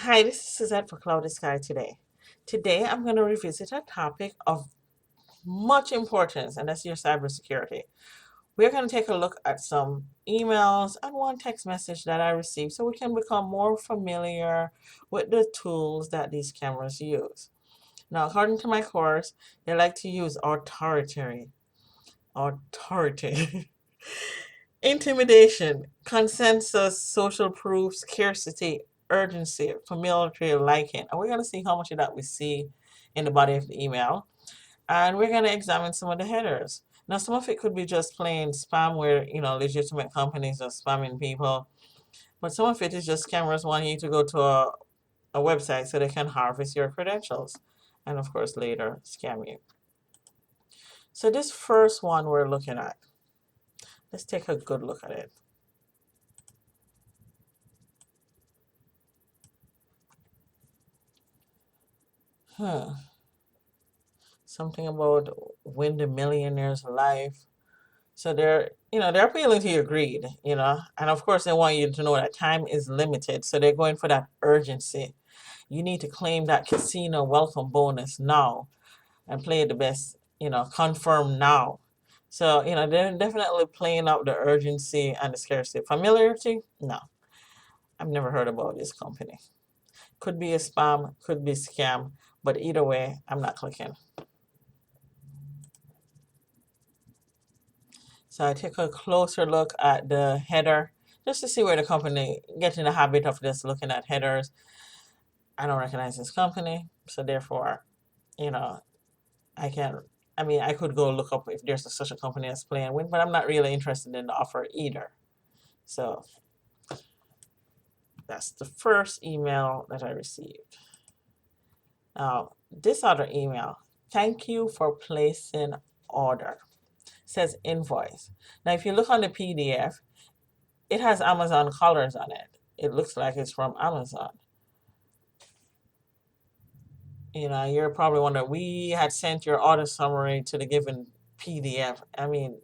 Hi, this is Suzette for Cloudy Sky today. Today, I'm going to revisit a topic of much importance, and that's your cybersecurity. We're going to take a look at some emails and one text message that I received so we can become more familiar with the tools that these cameras use. Now, according to my course, they like to use authority, intimidation, consensus, social proof, scarcity, urgency, familiarity, liking. And we're going to see how much of that we see in the body of the email. And we're going to examine some of the headers. Now, some of it could be just plain spam where, legitimate companies are spamming people. But some of it is just scammers wanting you to go to a website so they can harvest your credentials. And of course, later scam you. So this first one we're looking at, let's take a good look at it. Huh. Something about win the millionaire's life. So they're appealing to your greed, and of course they want you to know that time is limited. So they're going for that urgency. You need to claim that casino welcome bonus now and play the best, confirm now. So, they're definitely playing up the urgency and the scarcity. Familiarity? No. I've never heard about this company. Could be a spam, could be scam, but either way, I'm not clicking. So I take a closer look at the header just to see where the company get in the habit of just looking at headers. I don't recognize this company, so therefore, you know, I can't. I mean, I could go look up if there's such a company as Play and Win, but I'm not really interested in the offer either. So that's the first email that I received. Now, this other email, thank you for placing order, says invoice. Now, if you look on the PDF, it has Amazon colors on it. It looks like it's from Amazon. You're probably wondering, we had sent your order summary to the given PDF. I mean,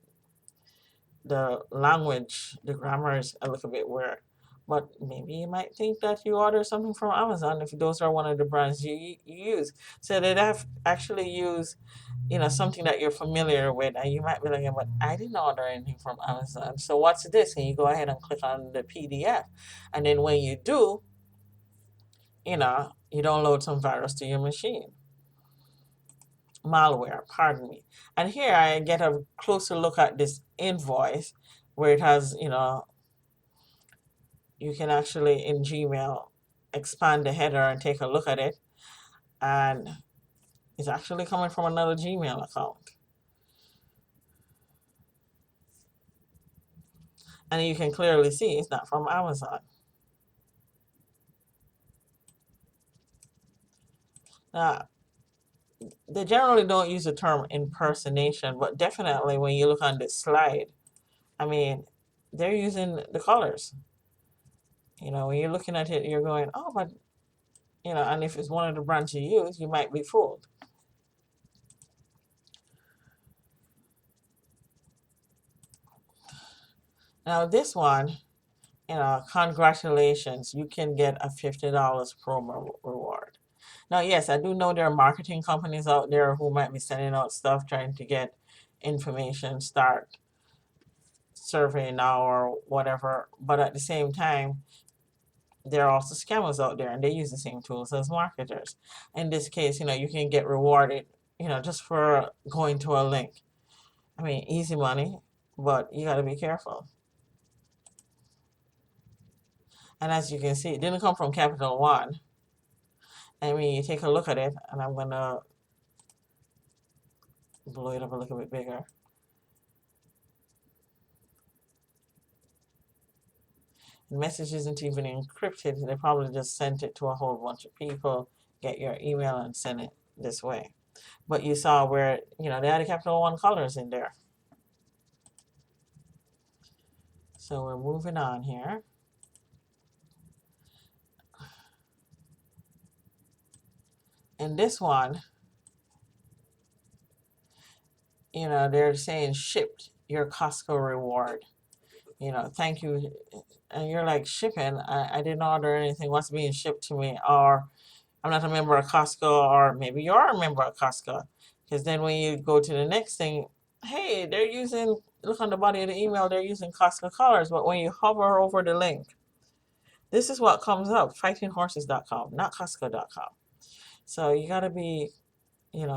the language, the grammar is a little bit weird. But maybe you might think that you order something from Amazon if those are one of the brands you use. So they'd have actually use, something that you're familiar with, and you might be like, but I didn't order anything from Amazon. So what's this? And you go ahead and click on the PDF. And then when you do, you download some virus to your machine. Malware, pardon me. And here I get a closer look at this invoice where it has, you can actually in Gmail expand the header and take a look at it. And it's actually coming from another Gmail account. And you can clearly see it's not from Amazon. Now, they generally don't use the term impersonation, but definitely when you look on this slide, I mean, they're using the colors. When you're looking at it, you're going, oh, but, and if it's one of the brands you use, you might be fooled. Now, this one, congratulations, you can get a $50 promo reward. Now, yes, I do know there are marketing companies out there who might be sending out stuff trying to get information, start survey now or whatever. But at the same time, there are also scammers out there and they use the same tools as marketers. In this case, you can get rewarded, just for going to a link. I mean, easy money, but you got to be careful. And as you can see, it didn't come from Capital One. I mean, you take a look at it, and I'm going to blow it up a little bit bigger. The message isn't even encrypted. They probably just sent it to a whole bunch of people, get your email, and send it this way. But you saw where, they had a Capital One colors in there. So we're moving on here. And this one, they're saying shipped your Costco reward. thank you. And you're like, shipping? I didn't order anything. What's being shipped to me? Or I'm not a member of Costco, or maybe you are a member of Costco. Because then when you go to the next thing, hey, they're using, look on the body of the email, they're using Costco colors. But when you hover over the link, this is what comes up, fightinghorses.com, not Costco.com. So you got to be,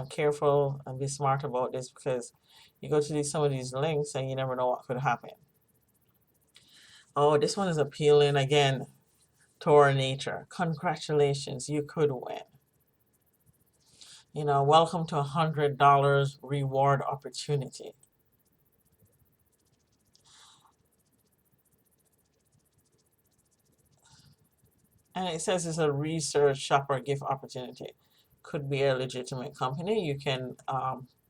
careful and be smart about this, because you go to some of these links and you never know what could happen. Oh, this one is appealing again to our nature. Congratulations, you could win. Welcome to $100 reward opportunity. And it says it's a research shopper gift opportunity. Could be a legitimate company. You can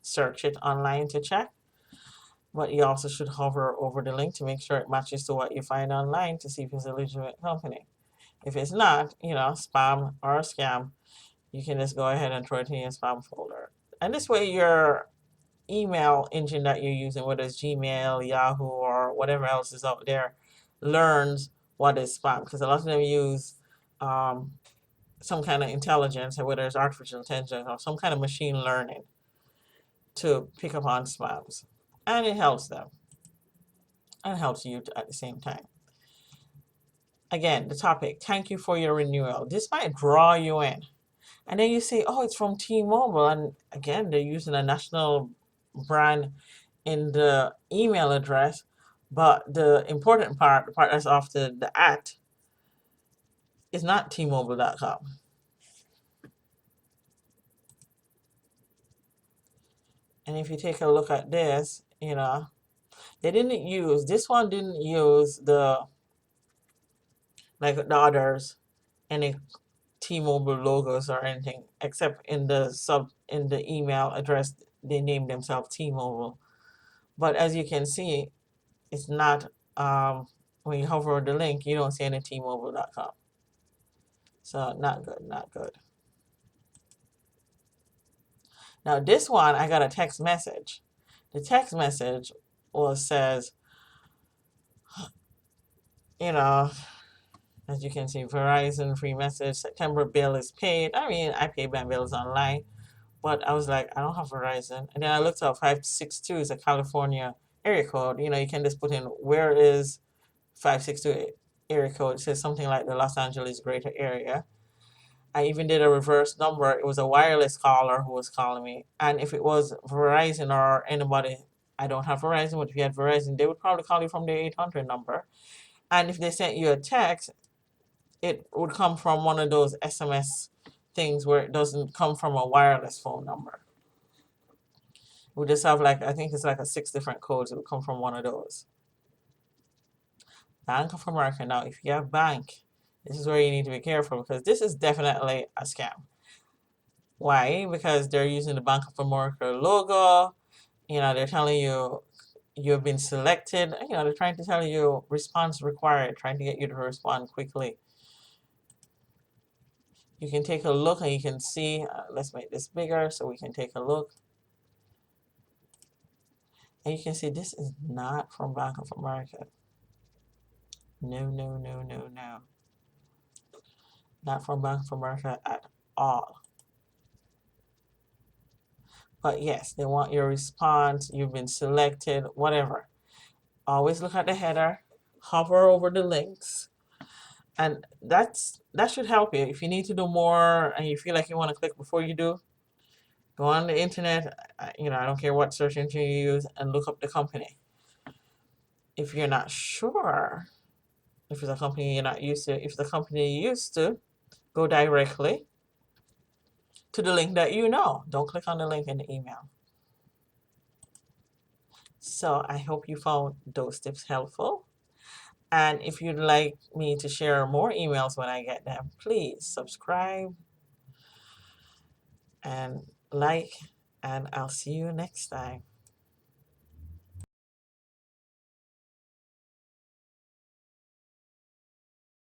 search it online to check, but you also should hover over the link to make sure it matches to what you find online to see if it's a legitimate company. If it's not, spam or a scam, you can just go ahead and throw it in your spam folder. And this way, your email engine that you're using, whether it's Gmail, Yahoo, or whatever else is out there, learns what is spam. Because a lot of them use um, some kind of intelligence, whether it's artificial intelligence or some kind of machine learning, to pick up on spams. And it helps them. And it helps you at the same time. Again, the topic, thank you for your renewal. This might draw you in. And then you say, oh, it's from T-Mobile. And again, they're using a national brand in the email address. But the important part, the part that's after the at, is not tmobile.com. And if you take a look at this, this one didn't use like the others, any T-Mobile logos or anything, except in the email address, they named themselves T-Mobile. But as you can see, it's not, when you hover over the link, you don't see any tmobile.com. So not good, not good. Now this one, I got a text message. The text message says, you know, as you can see, Verizon free message, September bill is paid. I mean, I pay my bills online, but I was like, I don't have Verizon. And then I looked up 562 is a California area code. You can just put in, where is 562 area code? It says something like the Los Angeles greater area. I even did a reverse number. It was a wireless caller who was calling me. And if it was Verizon or anybody, I don't have Verizon, but if you had Verizon, they would probably call you from the 800 number. And if they sent you a text, it would come from one of those SMS things where it doesn't come from a wireless phone number. We just have, like, I think it's like a 6 different codes. It would come from one of those. Bank of America. Now, if you have bank, this is where you need to be careful, because this is definitely a scam. Why? Because they're using the Bank of America logo. They're telling you you've been selected. They're trying to tell you response required, trying to get you to respond quickly. You can take a look and you can see, let's make this bigger so we can take a look. And you can see this is not from Bank of America. No, no, no, no, no. Not from Bank of America at all. But yes, they want your response, you've been selected, whatever. Always look at the header, hover over the links, and that should help you. If you need to do more and you feel like you want to click before you do, go on the internet. I don't care what search engine you use, and look up the company. If you're not sure if it's a company you're not used to, if it's a company you're used to, go directly to the link that you know. Don't click on the link in the email. So I hope you found those tips helpful. And if you'd like me to share more emails when I get them, please subscribe and like, and I'll see you next time.